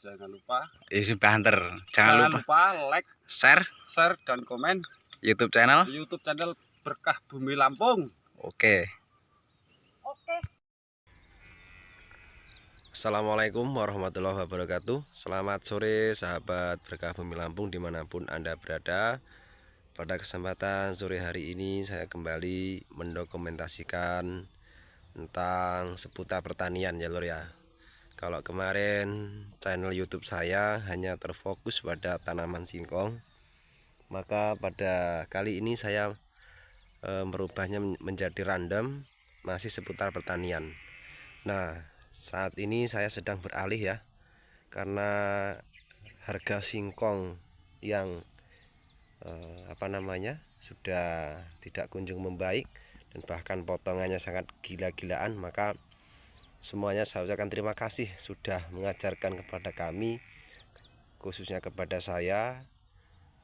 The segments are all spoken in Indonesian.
jangan lupa isi banter. Jangan lupa like, share dan komen YouTube channel Berkah Bumi Lampung. Oke. Assalamualaikum warahmatullahi wabarakatuh. Selamat sore sahabat Berkah Bumi Lampung dimanapun Anda berada. Pada kesempatan sore hari ini saya kembali mendokumentasikan tentang seputar pertanian ya lur ya. Kalau kemarin channel YouTube saya hanya terfokus pada tanaman singkong, maka pada kali ini saya merubahnya menjadi random, masih seputar pertanian. Nah, saat ini saya sedang beralih ya, karena harga singkong yang sudah tidak kunjung membaik dan bahkan potongannya sangat gila-gilaan, maka semuanya saya ucapkan terima kasih sudah mengajarkan kepada kami, khususnya kepada saya,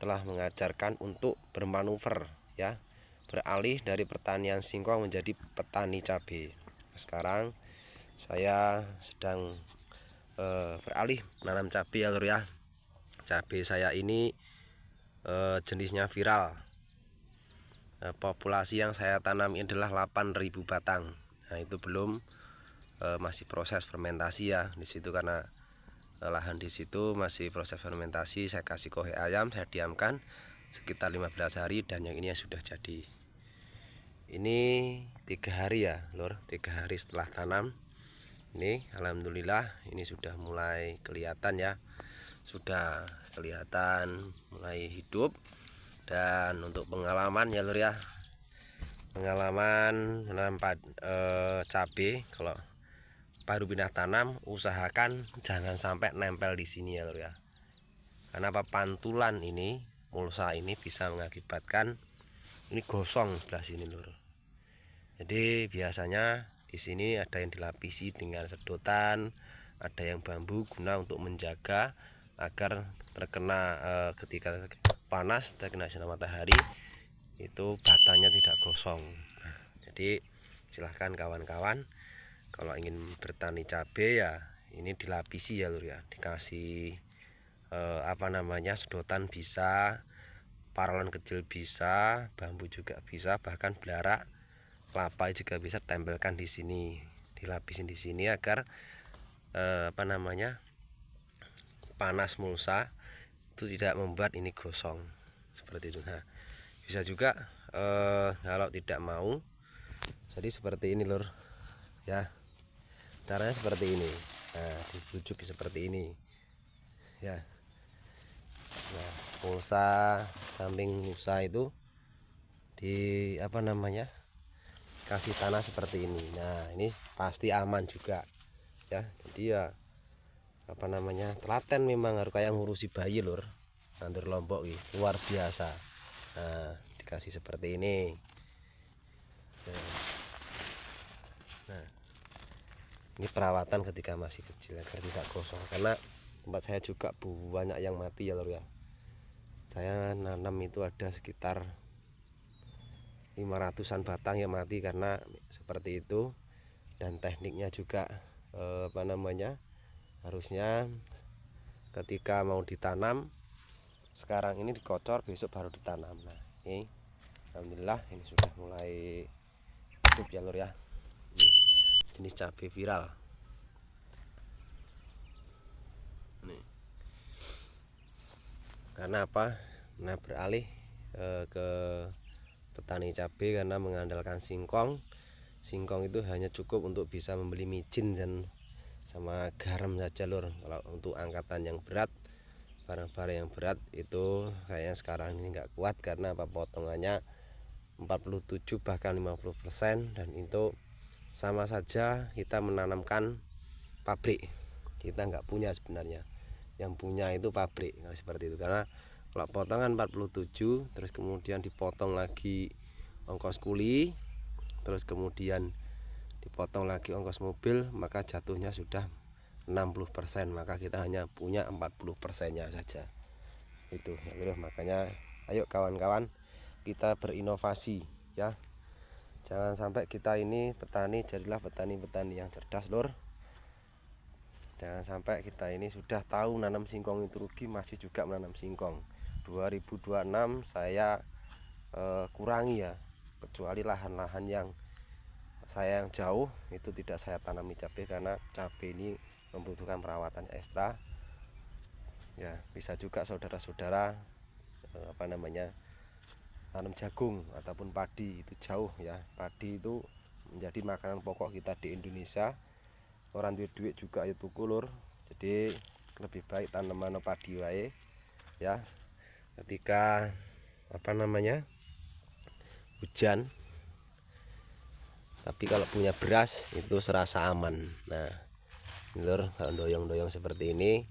telah mengajarkan untuk bermanuver ya, beralih dari pertanian singkong menjadi petani cabai. Sekarang saya sedang beralih menanam cabai ya lur ya. Cabai saya ini jenisnya viral. Populasi yang saya tanam ini adalah 8.000 batang. Nah, itu belum masih proses fermentasi ya di situ, karena lahan di situ masih proses fermentasi. Saya kasih kohe ayam, saya diamkan sekitar 15 hari dan yang ini sudah jadi. Ini 3 hari ya lur, 3 hari setelah tanam. Ini alhamdulillah ini sudah mulai kelihatan ya, sudah kelihatan mulai hidup. Dan untuk pengalaman ya lur ya, pengalaman menanam cabai, kalau baru pindah tanam usahakan jangan sampai nempel di sini ya lur ya. Karena apa, pantulan ini, mulsa ini bisa mengakibatkan ini gosong sebelah sini lur. Jadi biasanya di sini ada yang dilapisi dengan sedotan, ada yang bambu guna untuk menjaga agar terkena ketika panas, terkena sinar matahari itu batangnya tidak gosong. Nah, jadi silahkan kawan-kawan kalau ingin bertani cabai ya ini dilapisi ya lur ya, dikasih sedotan bisa, paralon kecil bisa, bambu juga bisa, bahkan belara kelapa juga bisa, tempelkan di sini, dilapisin di sini agar panas mulsa itu tidak membuat ini gosong seperti itu. Nah, bisa juga kalau tidak mau jadi seperti ini lur ya, caranya seperti ini. Nah, dibujuk seperti ini ya. Nah, mulsa, samping mulsa itu di kasih tanah seperti ini. Nah, ini pasti aman juga ya. Jadi ya telaten memang, harus kayak ngurusi bayi lur, nandur lombok luar biasa. Nah, dikasih seperti ini. Nah, ini perawatan ketika masih kecil agar tidak gosong, karena tempat saya juga banyak yang mati ya lur ya. Saya nanam itu ada sekitar 500-an batang yang mati karena seperti itu. Dan tekniknya juga harusnya ketika mau ditanam sekarang ini dikocor, besok baru ditanam. Nah, ini alhamdulillah ini sudah mulai hidup ya lur ya. Ini jenis cabai viral. Nih. Karena apa? Nah, beralih ke petani cabai karena mengandalkan singkong. Singkong itu hanya cukup untuk bisa membeli micin dan sama garam saja lur. Kalau untuk angkatan yang berat, barang-barang yang berat itu kayaknya sekarang ini nggak kuat, karena apa, potongannya 47 bahkan 50%, dan itu sama saja kita menanamkan pabrik. Kita nggak punya sebenarnya, yang punya itu pabrik. Nah, seperti itu, karena kalau potongan 47 terus kemudian dipotong lagi ongkos kuli, terus kemudian dipotong lagi ongkos mobil, maka jatuhnya sudah 60%, maka kita hanya punya 40%-nya saja. Itu ya, makanya ayo kawan-kawan kita berinovasi ya. Jangan sampai kita ini petani, jadilah petani-petani yang cerdas lur. Jangan sampai kita ini sudah tahu nanam singkong itu rugi, masih juga menanam singkong. 2026 saya kurangi ya, kecuali lahan-lahan yang saya yang jauh itu tidak saya tanami cabai, karena cabai ini membutuhkan perawatan ekstra. Ya, bisa juga saudara-saudara tanam jagung ataupun padi, itu jauh ya. Padi itu menjadi makanan pokok kita di Indonesia. Orang duit juga itu kulur, jadi lebih baik tanaman padi wae ya. Ketika hujan, tapi kalau punya beras itu serasa aman. Nah, lur, kalau doyong-doyong seperti ini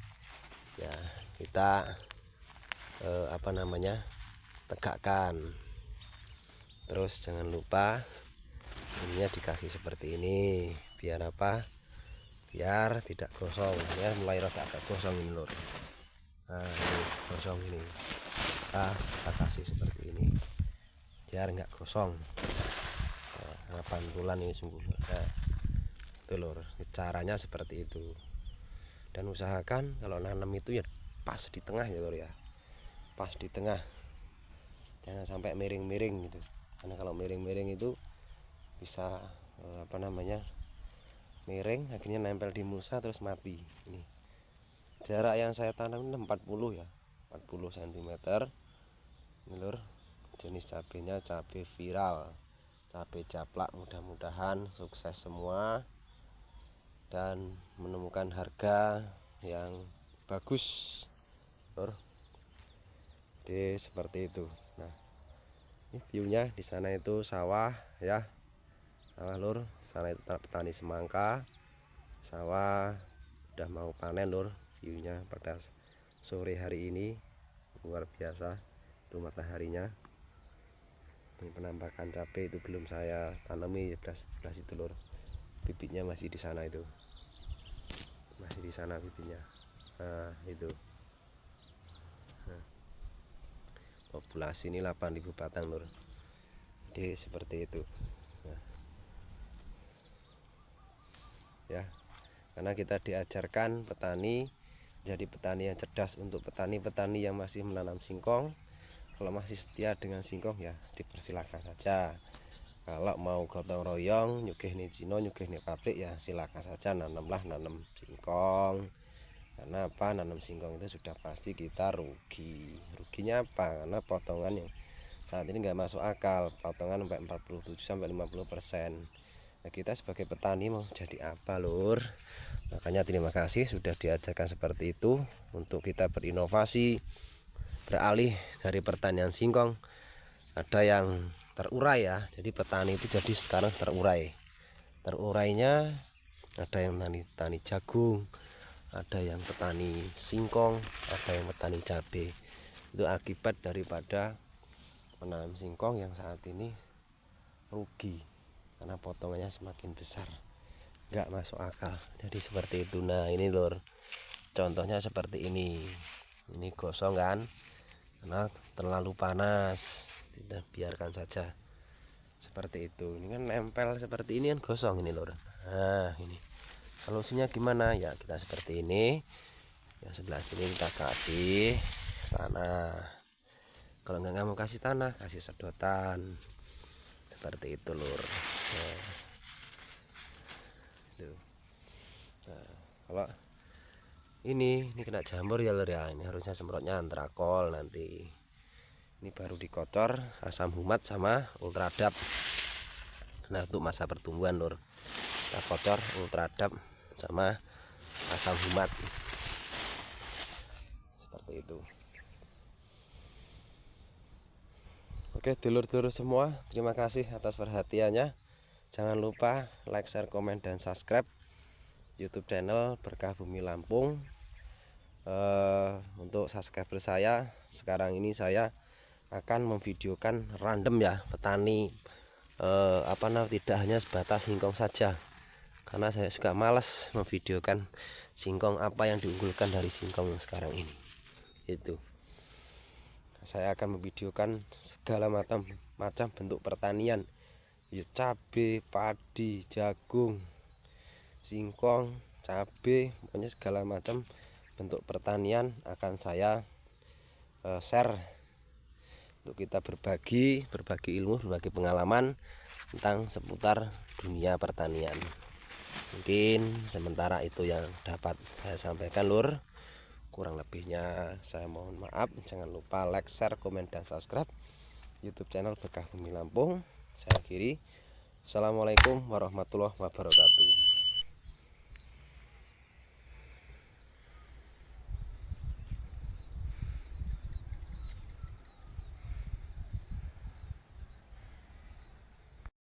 ya kita tegakkan. Terus jangan lupa ininya dikasih seperti ini, biar apa? Biar tidak gosong ya, mulai rada agak gosong ini lur. Nah, ini gosong ini, kita kasih seperti ini biar nggak gosong. Nah, pantulan ini sungguh. Nah, itu lur, caranya seperti itu. Dan usahakan kalau nanam itu ya pas di tengah ya lur ya, pas di tengah, jangan sampai miring-miring gitu, karena kalau miring-miring itu bisa miring, akhirnya nempel di mulsa terus mati. Ini jarak yang saya tanam 40 ya, 40 cm. Ini lur, jenis cabenya cabai viral, cabai japlak. Mudah-mudahan sukses semua dan menemukan harga yang bagus lur. Jadi seperti itu. Nah, ini viewnya di sana itu sawah ya, sawah lur. Sana itu petani semangka, sawah udah mau panen lur. Viewnya pada sore hari ini luar biasa, itu mataharinya. Ini penampakan cabai itu belum saya tanami, sebelah situ lur, bibitnya masih di sana, itu masih di sana bibitnya. Nah, itu populasi ini 8.000 batang lur. Jadi seperti itu. Nah, ya, karena kita diajarkan petani jadi petani yang cerdas. Untuk petani-petani yang masih menanam singkong, kalau masih setia dengan singkong ya dipersilakan saja. Kalau mau gotong royong nyugih nih Cino, nyugih nih pabrik ya silakan saja, nanam singkong. Karena apa? Nanam singkong itu sudah pasti kita rugi. Ruginya apa? Karena potongan yang saat ini nggak masuk akal, potongan sampai 47-50%. Nah, kita sebagai petani mau jadi apa lur? Makanya terima kasih sudah diajarkan seperti itu, untuk kita berinovasi, beralih dari pertanian singkong. Ada yang terurai ya, jadi petani itu jadi sekarang terurainya. Ada yang tani jagung, ada yang petani singkong, ada yang petani cabai. Itu akibat daripada menanam singkong yang saat ini rugi, karena potongannya semakin besar, nggak masuk akal. Jadi seperti itu. Nah, ini lur, contohnya seperti ini gosong kan, karena terlalu panas, tidak, biarkan saja seperti itu. Ini kan nempel seperti ini kan gosong ini lur. Nah, ini solusinya gimana ya, kita seperti ini ya, sebelah sini kita kasih tanah. Kalau nggak mau kasih tanah, kasih sedotan seperti itu lur. Nah, itu. Nah, kalau ini kena jamur ya lur ya, ini harusnya semprotnya antrakol nanti. Ini baru dikocor asam humat sama ultradap. Nah, untuk masa pertumbuhan lur, kita kocor ultradap sama asam humat seperti itu. Oke dulur-dulur semua, terima kasih atas perhatiannya. Jangan lupa like, share, komen, dan subscribe YouTube channel Berkah Bumi Lampung. Untuk subscriber saya sekarang ini, saya akan memvideokan random ya, petani tidak hanya sebatas singkong saja, karena saya juga malas memvideokan singkong apa yang diunggulkan dari singkong yang sekarang ini. Itu saya akan memvideokan segala macam bentuk pertanian ya, cabai, padi, jagung, singkong, cabai, pokoknya segala macam bentuk pertanian akan saya share untuk kita berbagi ilmu, berbagi pengalaman tentang seputar dunia pertanian. Mungkin sementara itu yang dapat saya sampaikan, Lur. Kurang lebihnya saya mohon maaf. Jangan lupa like, share, komen, dan subscribe YouTube channel Berkah Bumi Lampung. Saya akhiri. Assalamualaikum warahmatullahi wabarakatuh.